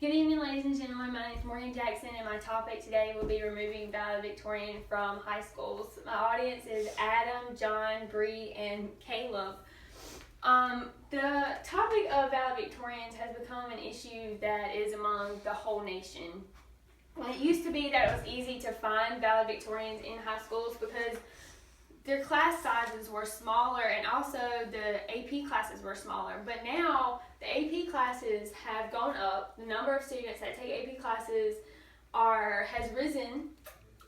Good evening, ladies and gentlemen. My name is Morgan Jackson, and my topic today will be removing valedictorian from high schools. My audience is Adam, John, Bree, and Caleb. The topic of valedictorians has become an issue that is among the whole nation. It used to be that it was easy to find valedictorians in high schools because their class sizes were smaller and also the AP classes were smaller. But now the AP classes have gone up. The number of students that take AP classes has risen,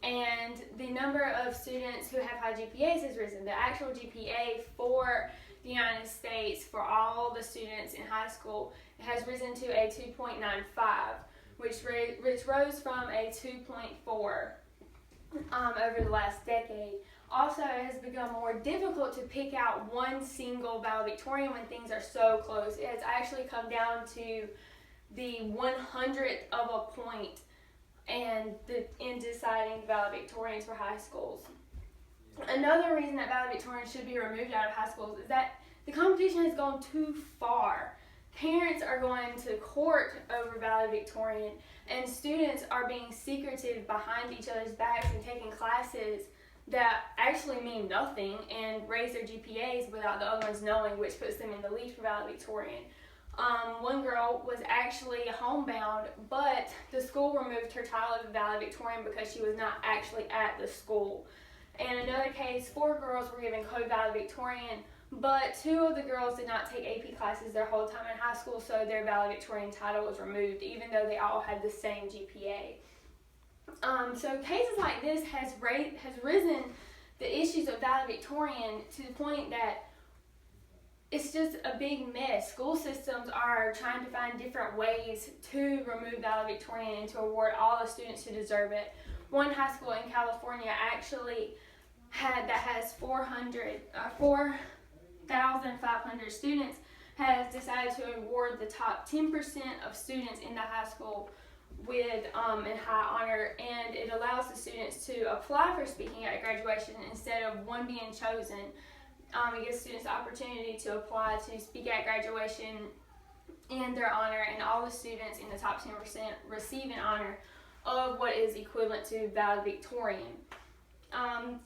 and the number of students who have high GPAs has risen. The actual GPA for the United States for all the students in high school has risen to a 2.95, which rose from a 2.4 over the last decade. Also, it has become more difficult to pick out one single valedictorian when things are so close. It has actually come down to the 100th of a point in deciding valedictorians for high schools. Another reason that valedictorians should be removed out of high schools is that the competition has gone too far. Parents are going to court over valedictorian, and students are being secretive behind each other's backs and taking classes that actually mean nothing and raise their GPAs without the other ones knowing, which puts them in the lead for valedictorian. One girl was actually homebound, but the school removed her title of valedictorian because she was not actually at the school. In another case, 4 girls were given co-valedictorian, but 2 of the girls did not take AP classes their whole time in high school, so their valedictorian title was removed, even though they all had the same GPA. So cases like this has risen the issues of valedictorian to the point that it's just a big mess. School systems are trying to find different ways to remove valedictorian and to award all the students who deserve it. One high school in California actually has 4,500 students has decided to award the top 10% of students in the high school with in high honor, and it allows the students to apply for speaking at graduation instead of one being chosen. It gives students the opportunity to apply to speak at graduation in their honor, and all the students in the top 10% receive an honor of what is equivalent to valedictorian.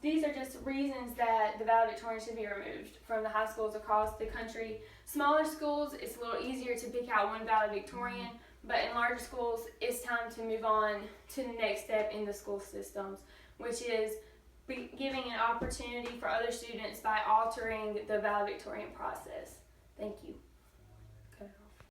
These are just reasons that the valedictorian should be removed from the high schools across the country. Smaller schools, it's a little easier to pick out one valedictorian, but in larger schools, it's time to move on to the next step in the school systems, which is giving an opportunity for other students by altering the valedictorian process. Thank you.